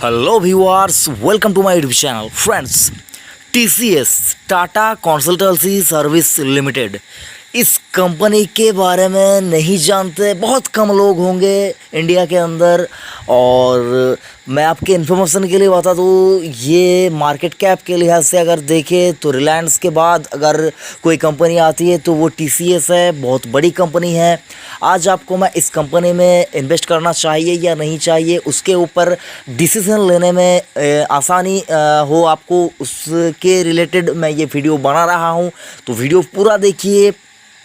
Hello viewers, welcome to my YouTube channel. Friends, TCS Tata consultancy service limited, इस company के बारे में नहीं जानते बहुत कम लोग होंगे इंडिया के अंदर। और मैं आपके इन्फॉर्मेशन के लिए बता दूँ, ये मार्केट कैप के लिहाज से अगर देखें तो रिलायंस के बाद अगर कोई कंपनी आती है तो वो टीसीएस है। बहुत बड़ी कंपनी है। आज आपको मैं इस कंपनी में इन्वेस्ट करना चाहिए या नहीं चाहिए, उसके ऊपर डिसीजन लेने में आसानी हो आपको, उसके रिलेटेड मैं ये वीडियो बना रहा हूँ। तो वीडियो पूरा देखिए।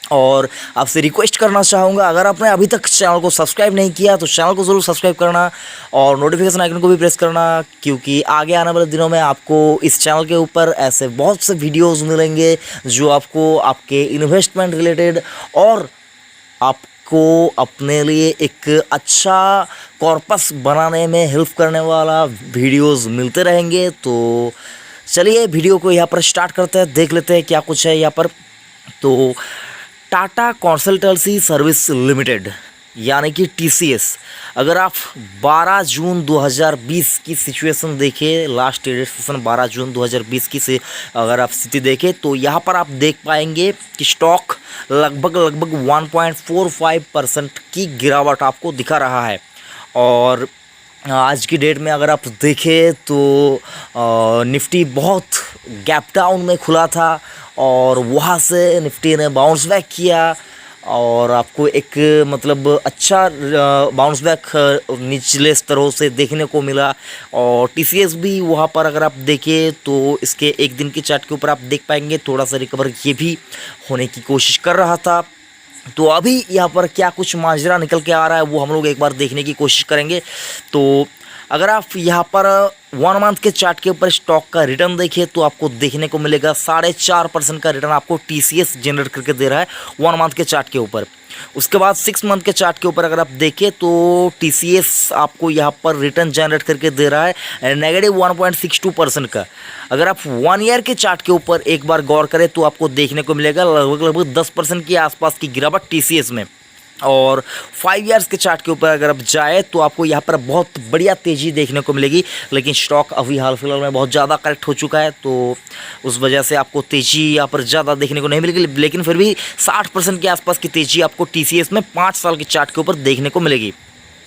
और आपसे रिक्वेस्ट करना चाहूँगा, अगर आपने अभी तक चैनल को सब्सक्राइब नहीं किया तो चैनल को ज़रूर सब्सक्राइब करना और नोटिफिकेशन आइकन को भी प्रेस करना, क्योंकि आगे आने वाले दिनों में आपको इस चैनल के ऊपर ऐसे बहुत से वीडियोस मिलेंगे जो आपको आपके इन्वेस्टमेंट रिलेटेड और आपको अपने लिए एक अच्छा कॉर्पस बनाने में हेल्प करने वाला वीडियोस मिलते रहेंगे। तो चलिए वीडियो को यहाँ पर स्टार्ट करते हैं, देख लेते हैं क्या कुछ है यहाँ पर। तो टाटा कंसल्टेंसी सर्विस लिमिटेड यानी कि टीसीएस, अगर आप 12 जून 2020 की सिचुएशन देखें, लास्ट ट्रेडेड सेशन 12 जून 2020 की से अगर आप स्थिति देखें तो यहाँ पर आप देख पाएंगे कि स्टॉक लगभग 1.45% की गिरावट आपको दिखा रहा है। और आज की डेट में अगर आप देखें तो निफ्टी बहुत गैप डाउन में खुला था और वहाँ से निफ्टी ने बाउंस बैक किया और आपको एक मतलब अच्छा बाउंस बैक निचले स्तरों से देखने को मिला। और टीसीएस भी वहाँ पर अगर आप देखें तो इसके एक दिन के चार्ट के ऊपर आप देख पाएंगे थोड़ा सा रिकवर ये भी होने की कोशिश कर रहा था। तो अभी यहाँ पर क्या कुछ माजरा निकल के आ रहा है वो हम लोग एक बार देखने की कोशिश करेंगे। तो अगर आप यहाँ पर 1 मंथ के चार्ट के ऊपर स्टॉक का रिटर्न देखिए तो आपको देखने को मिलेगा 4.5% का रिटर्न आपको टीसीएस जनरेट करके दे रहा है 1 मंथ के चार्ट के ऊपर। उसके बाद 6 मंथ के चार्ट के ऊपर अगर आप देखें तो टीसीएस आपको यहाँ पर रिटर्न जनरेट करके दे रहा है -1.62% का। अगर आप 1 ईयर के चार्ट के ऊपर एक बार गौर करें तो आपको देखने को मिलेगा लगभग 10% के आसपास की गिरावट टीसीएस में। और 5 इयर्स के चार्ट के ऊपर अगर आप जाए तो आपको यहाँ पर बहुत बढ़िया तेज़ी देखने को मिलेगी, लेकिन स्टॉक अभी हाल फिलहाल में बहुत ज़्यादा करेक्ट हो चुका है तो उस वजह से आपको तेज़ी यहाँ पर ज़्यादा देखने को नहीं मिलेगी। लेकिन फिर भी 60% के आसपास की तेज़ी आपको टीसीएस में 5 साल के चार्ट के ऊपर देखने को मिलेगी।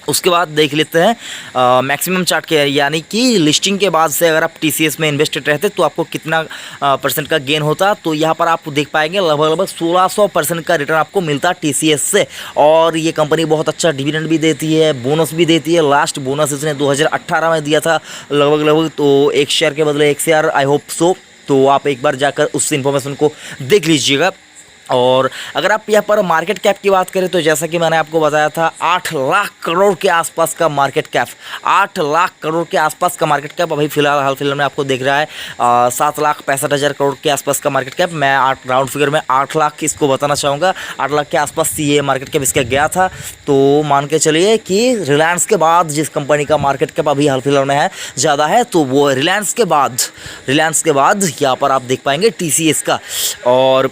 उसके बाद देख लेते हैं मैक्सिमम चार्ट के, यानी कि लिस्टिंग के बाद से अगर आप टीसीएस में इन्वेस्टेड रहते तो आपको कितना परसेंट का गेन होता। तो यहाँ पर आप देख पाएंगे लगभग 1600% का रिटर्न आपको मिलता टीसीएस से। और ये कंपनी बहुत अच्छा डिविडेंड भी देती है, बोनस भी देती है। लास्ट बोनस इसने 2018 में दिया था लगभग, तो 1 शेयर के बदले 1 शेयर, आई होप सो। तो आप एक बार जाकर उस इन्फॉर्मेशन को देख लीजिएगा। और अगर आप यहाँ पर मार्केट कैप की बात करें तो जैसा कि मैंने आपको बताया था 8 लाख करोड़ के आसपास का मार्केट कैप, 8 लाख करोड़ के आसपास का मार्केट कैप अभी हाल फिलहाल में आपको दिख रहा है। 7,65,000 करोड़ के आसपास का मार्केट कैप। मैं 8 राउंड फिगर में 8 लाख इसको बताना चाहूँगा। 8 लाख के आसपास ये मार्केट कैप इसका गया था। तो मान के चलिए कि रिलायंस के बाद जिस कंपनी का मार्केट कैप अभी हाल फिलहाल में है ज़्यादा है तो वो रिलायंस के बाद यहाँ पर आप देख पाएंगे टीसीएस का। और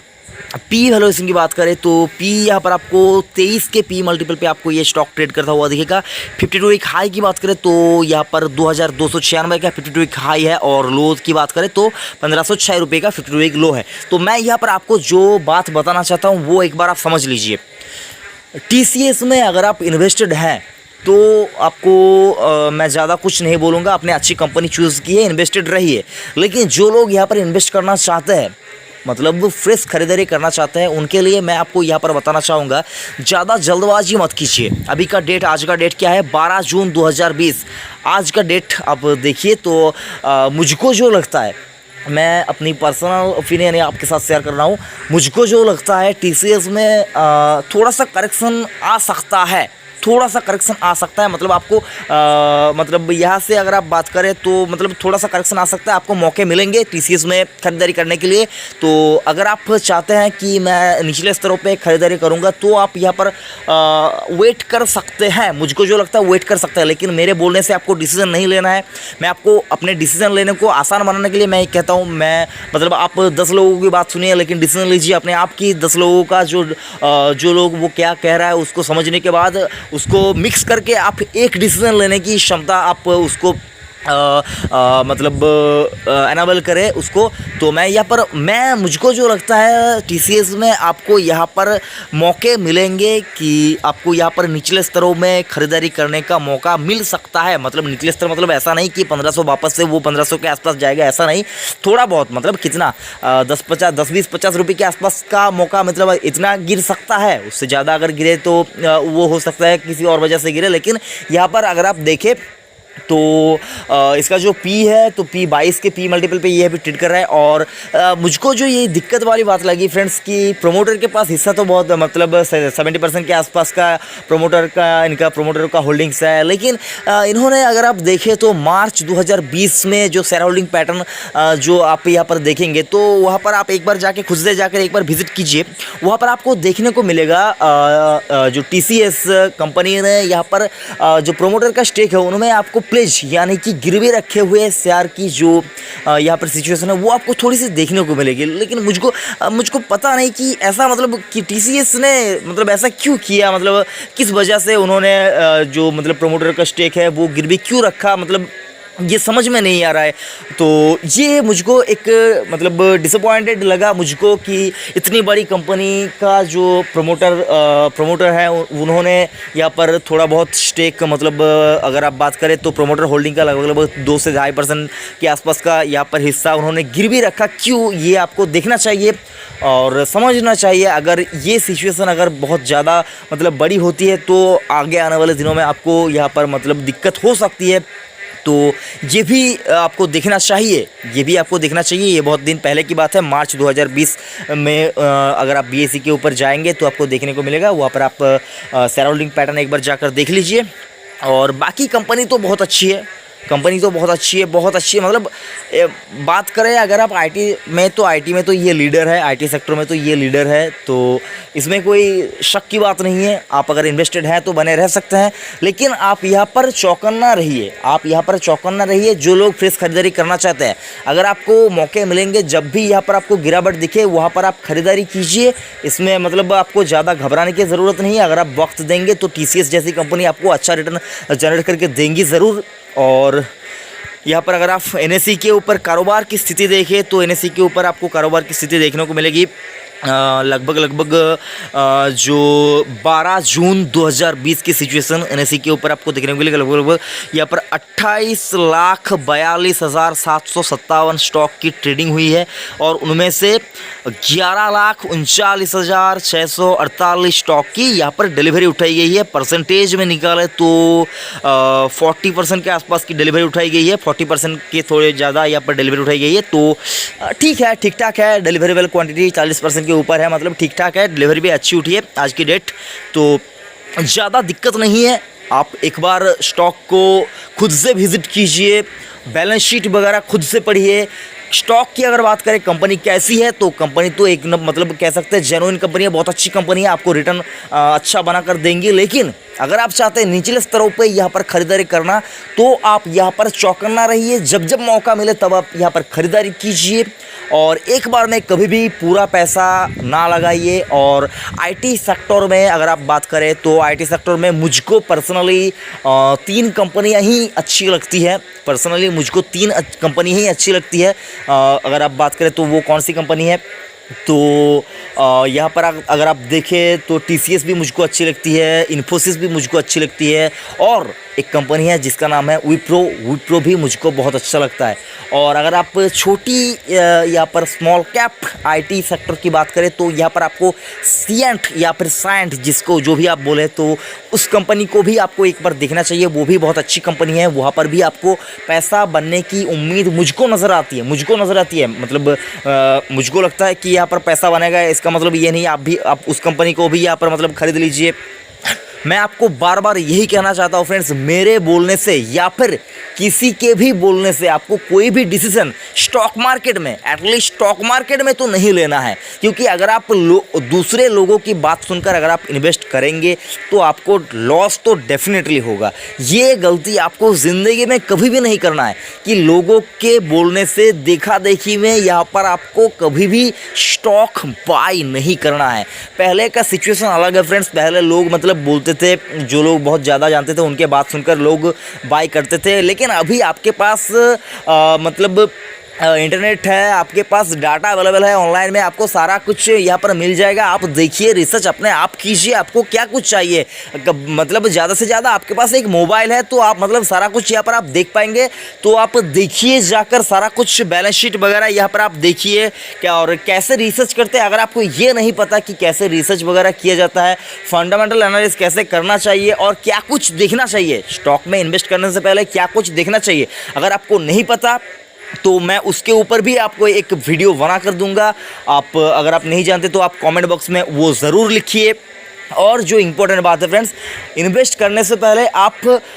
पी वैल्यूएशन की बात करें तो पी यहाँ पर आपको 23 के पी मल्टीपल पे आपको ये स्टॉक ट्रेड करता हुआ दिखेगा। 52 वीक हाई की बात करें तो यहाँ पर 2296 का 52 वीक हाई है। और लो की बात करें तो 1506 रुपये का 52 वीक लो है। तो मैं यहाँ पर आपको जो बात बताना चाहता हूँ वो एक बार आप समझ लीजिए। टीसीएस में अगर आप इन्वेस्टेड हैं तो आपको मैं ज़्यादा कुछ नहीं बोलूँगा, अपने अच्छी कंपनी चूज़ की है, इन्वेस्टेड रहिए। लेकिन जो लोग यहाँ पर इन्वेस्ट करना चाहते हैं, मतलब फ्रेश खरीदारी करना चाहते हैं, उनके लिए मैं आपको यहाँ पर बताना चाहूँगा ज़्यादा जल्दबाजी मत कीजिए। अभी का डेट, आज का डेट क्या है, 12 जून 2020 आज का डेट आप देखिए। तो मुझको जो लगता है, मैं अपनी पर्सनल ओपिनियन आपके साथ शेयर कर रहा हूँ, मुझको जो लगता है टीसीएस में थोड़ा सा करेक्शन आ सकता है, थोड़ा सा करेक्शन आ सकता है। मतलब आपको मतलब यहाँ से अगर आप बात करें तो मतलब थोड़ा सा करेक्शन आ सकता है, आपको मौके मिलेंगे टीसीएस में खरीदारी करने के लिए। तो अगर आप चाहते हैं कि मैं निचले स्तरों पे खरीदारी करूँगा तो आप यहाँ पर वेट कर सकते हैं। मुझको जो लगता है वेट कर सकते हैं, लेकिन मेरे बोलने से आपको डिसीज़न नहीं लेना है। मैं आपको अपने डिसीज़न लेने को आसान बनाने के लिए मैं कहता हूँ, मैं मतलब आप 10 लोगों की बात सुनिए लेकिन डिसीज़न लीजिए अपने आप की। 10 लोगों का जो लोग वो क्या कह रहा है उसको समझने के बाद उसको मिक्स करके आप एक डिसीजन लेने की क्षमता आप उसको मतलब एनाबल करे उसको। तो मैं यहाँ पर मुझको जो लगता है टीसीएस में आपको यहाँ पर मौके मिलेंगे कि आपको यहाँ पर निचले स्तरों में ख़रीदारी करने का मौका मिल सकता है। मतलब निचले स्तर मतलब ऐसा नहीं कि 1500 वापस से वो 1500 के आसपास जाएगा, ऐसा नहीं, थोड़ा बहुत मतलब कितना 10-20-50 रुपये के आसपास का मौका, मतलब इतना गिर सकता है। उससे ज़्यादा अगर गिरे तो वो हो सकता है किसी और वजह से गिरे। लेकिन यहाँ पर अगर आप देखें तो इसका जो P है तो P22 के P मल्टीपल पे ये भी ट्रेड कर रहा है। और मुझको जो ये दिक्कत वाली बात लगी फ्रेंड्स कि प्रोमोटर के पास हिस्सा तो बहुत मतलब 70% के आसपास का इनका प्रोमोटर का होल्डिंग्स है। लेकिन इन्होंने अगर आप देखें तो मार्च 2020 में जो शेयर होल्डिंग पैटर्न जो आप यहाँ पर देखेंगे तो वहाँ पर आप एक बार जाके खुद से जाकर एक बार विजिट कीजिए, वहाँ पर आपको देखने को मिलेगा जो TCS कंपनी ने यहाँ पर जो प्रोमोटर का स्टेक है उनमें आपको प्लेज यानी कि गिरवी रखे हुए शेयर की जो यहाँ पर सिचुएशन है वो आपको थोड़ी सी देखने को मिलेगी। लेकिन मुझको पता नहीं कि ऐसा मतलब कि TCS ने मतलब ऐसा क्यों किया, मतलब किस वजह से उन्होंने जो मतलब प्रोमोटर का स्टेक है वो गिरवी क्यों रखा, मतलब ये समझ में नहीं आ रहा है। तो ये मुझको एक मतलब डिसअपॉइंटेड लगा मुझको कि इतनी बड़ी कंपनी का जो प्रोमोटर है उन्होंने यहाँ पर थोड़ा बहुत स्टेक मतलब अगर आप बात करें तो प्रोमोटर होल्डिंग का लगभग 2 से 2.5% के आसपास का यहाँ पर हिस्सा उन्होंने गिरवी रखा। क्यों, ये आपको देखना चाहिए और समझना चाहिए। अगर ये सिचुएशन अगर बहुत ज़्यादा मतलब बड़ी होती है तो आगे आने वाले दिनों में आपको यहाँ पर मतलब दिक्कत हो सकती है। तो ये भी आपको देखना चाहिए, ये बहुत दिन पहले की बात है, मार्च 2020 में अगर आप BSE के ऊपर जाएंगे तो आपको देखने को मिलेगा। वहाँ पर आप शेयर होल्डिंग पैटर्न एक बार जाकर देख लीजिए। और बाकी कंपनी तो बहुत अच्छी है, बहुत अच्छी है। मतलब बात करें अगर आप आईटी में तो ये लीडर है, आईटी सेक्टर में तो ये लीडर है, तो इसमें कोई शक की बात नहीं है। आप अगर इन्वेस्टेड हैं तो बने रह सकते हैं। लेकिन आप यहाँ पर चौकन्ना रहिए, जो लोग फ्रेश खरीदारी करना चाहते हैं, अगर आपको मौके मिलेंगे जब भी यहाँ पर आपको गिरावट दिखे वहाँ पर आप खरीदारी कीजिए। इसमें मतलब आपको ज़्यादा घबराने की ज़रूरत नहीं है। अगर आप वक्त देंगे तो TCS जैसी कंपनी आपको अच्छा रिटर्न जनरेट करके देंगी ज़रूर। और यहाँ पर अगर आप NSE के ऊपर कारोबार की स्थिति देखें तो NSE के ऊपर आपको कारोबार की स्थिति देखने को मिलेगी लगभग जो 12 जून 2020 की सिचुएशन NSE के ऊपर आपको देखने को मिलेगा। लगभग यहाँ पर 28,42,757 स्टॉक की ट्रेडिंग हुई है और उनमें से 11,39,648 स्टॉक की यहाँ पर डिलीवरी उठाई गई है। परसेंटेज में निकाले तो 40% के आसपास की डिलीवरी उठाई गई है, 40% के थोड़े ज़्यादा यहाँ पर डिलीवरी उठाई गई है। तो ठीक है, ठीक ठाक है। डिलीवरेबल क्वांटिटी 40% के ऊपर है, मतलब ठीक ठाक है। डिलीवरी भी अच्छी उठी है आज की डेट, तो ज़्यादा दिक्कत नहीं है। आप एक बार स्टॉक को खुद से विजिट कीजिए, बैलेंस शीट वगैरह खुद से पढ़िए। स्टॉक की अगर बात करें कंपनी कैसी है तो कंपनी तो एक मतलब कह सकते हैं जेन्युइन कंपनी है, बहुत अच्छी कंपनी है, आपको रिटर्न अच्छा बना कर देंगी। लेकिन अगर आप चाहते हैं निचले स्तरों पे यहाँ पर खरीदारी करना तो आप यहाँ पर चौकन्ना रहिए, जब जब मौका मिले तब आप यहाँ पर खरीदारी कीजिए और एक बार में कभी भी पूरा पैसा ना लगाइए। और आईटी सेक्टर में अगर आप बात करें तो आईटी सेक्टर में मुझको पर्सनली 3 कंपनियाँ ही अच्छी लगती है। पर्सनली मुझको 3 कंपनी ही अच्छी लगती है। अगर आप बात करें तो वो कौन सी कंपनी है, तो यहाँ पर अगर आप देखें तो TCS भी मुझको अच्छी लगती है, इन्फोसिस भी मुझको अच्छी लगती है और एक कंपनी है जिसका नाम है विप्रो भी मुझको बहुत अच्छा लगता है। और अगर आप छोटी यहाँ पर स्मॉल कैप आईटी सेक्टर की बात करें तो यहाँ पर आपको सिएंट या फिर साइंट जिसको जो भी आप बोले तो उस कंपनी को भी आपको एक बार देखना चाहिए। वो भी बहुत अच्छी कंपनी है, वहाँ पर भी आपको पैसा बनने की उम्मीद मुझको नज़र आती है। मतलब मुझको लगता है कि यहाँ पर पैसा बनेगा। इसका मतलब ये नहीं आप उस कंपनी को भी यहाँ पर मतलब खरीद लीजिए। मैं आपको बार बार यही कहना चाहता हूँ फ्रेंड्स, मेरे बोलने से या फिर किसी के भी बोलने से आपको कोई भी डिसीजन स्टॉक मार्केट में, एटलीस्ट स्टॉक मार्केट में तो नहीं लेना है। क्योंकि अगर आप दूसरे लोगों की बात सुनकर अगर आप इन्वेस्ट करेंगे तो आपको लॉस तो डेफिनेटली होगा। ये गलती आपको ज़िंदगी में कभी भी नहीं करना है कि लोगों के बोलने से देखा देखी में यहाँ पर आपको कभी भी स्टॉक बाय नहीं करना है। पहले का सिचुएशन अलग है फ्रेंड्स, पहले लोग मतलब बोलते होते थे, जो लोग बहुत ज़्यादा जानते थे उनके बात सुनकर लोग बाय करते थे। लेकिन अभी आपके पास मतलब इंटरनेट है, आपके पास डाटा अवेलेबल है, ऑनलाइन में आपको सारा कुछ यहाँ पर मिल जाएगा। आप देखिए, रिसर्च अपने आप कीजिए, आपको क्या कुछ चाहिए। मतलब ज़्यादा से ज़्यादा आपके पास एक मोबाइल है तो आप मतलब सारा कुछ यहाँ पर आप देख पाएंगे। तो आप देखिए जाकर सारा कुछ, बैलेंस शीट वगैरह यहाँ पर आप देखिए क्या और कैसे रिसर्च करते हैं। अगर आपको ये नहीं पता कि कैसे रिसर्च वगैरह किया जाता है, फंडामेंटल एनालिसिस कैसे करना चाहिए और क्या कुछ देखना चाहिए, स्टॉक में इन्वेस्ट करने से पहले क्या कुछ देखना चाहिए, अगर आपको नहीं पता तो मैं उसके ऊपर भी आपको एक वीडियो बना कर दूंगा। आप अगर आप नहीं जानते तो आप कमेंट बॉक्स में वो ज़रूर लिखिए। और जो इम्पोर्टेंट बात है फ्रेंड्स, इन्वेस्ट करने से पहले आप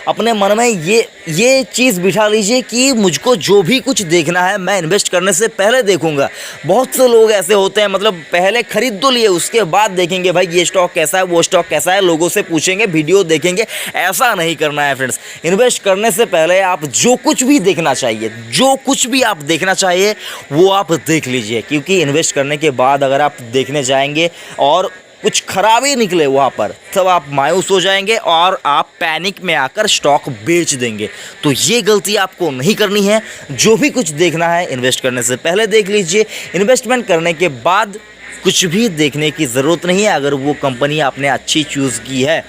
अपने मन में ये चीज़ बिठा लीजिए कि मुझको जो भी कुछ देखना है मैं इन्वेस्ट करने से पहले देखूंगा। बहुत से लोग ऐसे होते हैं, मतलब पहले खरीद तो लिए, उसके बाद देखेंगे भाई ये स्टॉक कैसा है, वो स्टॉक कैसा है, लोगों से पूछेंगे, वीडियो देखेंगे। ऐसा नहीं करना है फ्रेंड्स। इन्वेस्ट करने से पहले आप जो कुछ भी देखना चाहिए, जो कुछ भी आप देखना चाहिए वो आप देख लीजिए। क्योंकि इन्वेस्ट करने के बाद अगर आप देखने जाएंगे और कुछ खराबी निकले वहाँ पर, तब आप मायूस हो जाएंगे और आप पैनिक में आकर स्टॉक बेच देंगे। तो ये गलती आपको नहीं करनी है। जो भी कुछ देखना है इन्वेस्ट करने से पहले देख लीजिए। इन्वेस्टमेंट करने के बाद कुछ भी देखने की ज़रूरत नहीं है। अगर वो कंपनी आपने अच्छी चूज़ की है,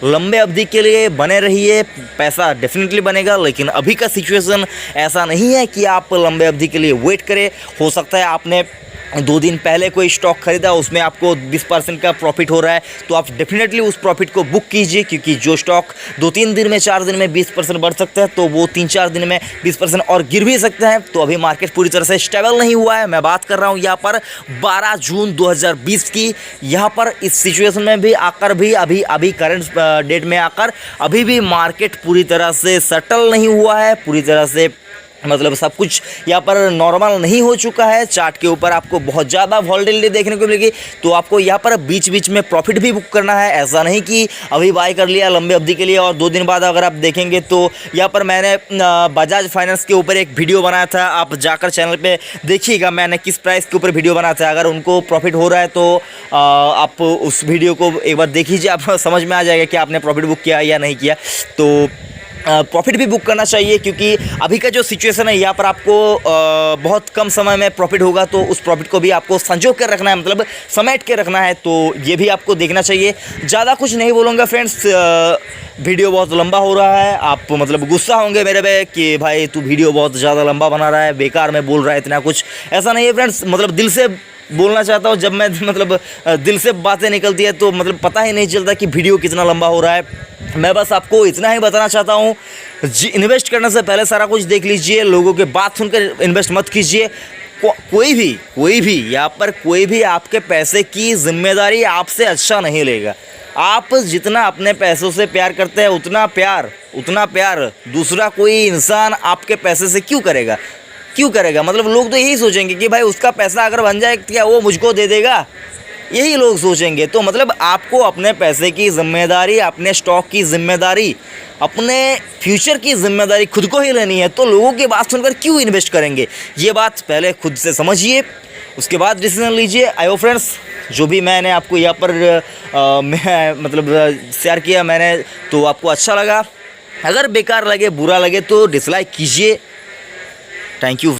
लंबे अवधि के लिए बने रहिए, पैसा डेफिनेटली बनेगा। लेकिन अभी का सिचुएशन ऐसा नहीं है कि आप लंबे अवधि के लिए वेट करें। हो सकता है आपने 2 दिन पहले कोई स्टॉक खरीदा, उसमें आपको 20% का प्रॉफिट हो रहा है, तो आप डेफिनेटली उस प्रॉफिट को बुक कीजिए। क्योंकि जो स्टॉक 2-3 दिन में, 4 दिन में 20% बढ़ सकता है, तो वो 3-4 दिन में 20% और गिर भी सकता है। तो अभी मार्केट पूरी तरह से स्टेबल नहीं हुआ है। मैं बात कर रहा हूँ यहाँ पर 12 जून 2020 की। यहाँ पर इस सिचुएशन में भी आकर भी अभी करंट डेट में आकर अभी भी मार्केट पूरी तरह से सेटल नहीं हुआ है, पूरी तरह से मतलब सब कुछ यहाँ पर नॉर्मल नहीं हो चुका है। चार्ट के ऊपर आपको बहुत ज़्यादा वॉलेटिलिटी देखने को मिलेगी। तो आपको यहाँ पर बीच बीच में प्रॉफिट भी बुक करना है। ऐसा नहीं कि अभी बाय कर लिया लंबे अवधि के लिए और 2 दिन बाद अगर आप देखेंगे तो यहाँ पर मैंने बजाज फाइनेंस के ऊपर एक वीडियो बनाया था, आप जाकर चैनल पे देखिएगा मैंने किस प्राइस के ऊपर वीडियो बनाया था। अगर उनको प्रॉफिट हो रहा है तो आप उस वीडियो को एक बार देख लीजिए, आप समझ में आ जाएगा कि आपने प्रॉफिट बुक किया या नहीं किया। तो प्रॉफिट भी बुक करना चाहिए, क्योंकि अभी का जो सिचुएशन है यहाँ पर आपको बहुत कम समय में प्रॉफिट होगा। तो उस प्रॉफिट को भी आपको संजो कर रखना है, मतलब समेट के रखना है। तो ये भी आपको देखना चाहिए। ज़्यादा कुछ नहीं बोलूँगा फ्रेंड्स, वीडियो बहुत लंबा हो रहा है। आप मतलब गुस्सा होंगे मेरे पे कि भाई तू वीडियो बहुत ज़्यादा लंबा बना रहा है, बेकार में बोल रहा है इतना कुछ। ऐसा नहीं है फ्रेंड्स, मतलब दिल से बोलना चाहता हूँ। जब मैं मतलब दिल से बातें निकलती है तो मतलब पता ही नहीं चलता कि वीडियो कितना लंबा हो रहा है। मैं बस आपको इतना ही बताना चाहता हूँ, इन्वेस्ट करने से पहले सारा कुछ देख लीजिए। लोगों के बात सुनकर इन्वेस्ट मत कीजिए। कोई भी यहाँ पर कोई भी आपके पैसे की जिम्मेदारी आपसे अच्छा नहीं लेगा। आप जितना अपने पैसों से प्यार करते हैं उतना प्यार दूसरा कोई इंसान आपके पैसे से क्यों करेगा। मतलब लोग तो यही सोचेंगे कि भाई उसका पैसा अगर बन जाए क्या वो मुझको दे देगा, यही लोग सोचेंगे। तो मतलब आपको अपने पैसे की जिम्मेदारी, अपने स्टॉक की जिम्मेदारी, अपने फ्यूचर की जिम्मेदारी खुद को ही लेनी है। तो लोगों की बात सुनकर क्यों इन्वेस्ट करेंगे, ये बात पहले खुद से समझिए, उसके बाद डिसीजन लीजिए। आयो फ्रेंड्स, जो भी मैंने आपको यहाँ पर मैं मतलब शेयर किया मैंने, तो आपको अच्छा लगा। अगर बेकार लगे, बुरा लगे तो डिसलाइक कीजिए। Thank you.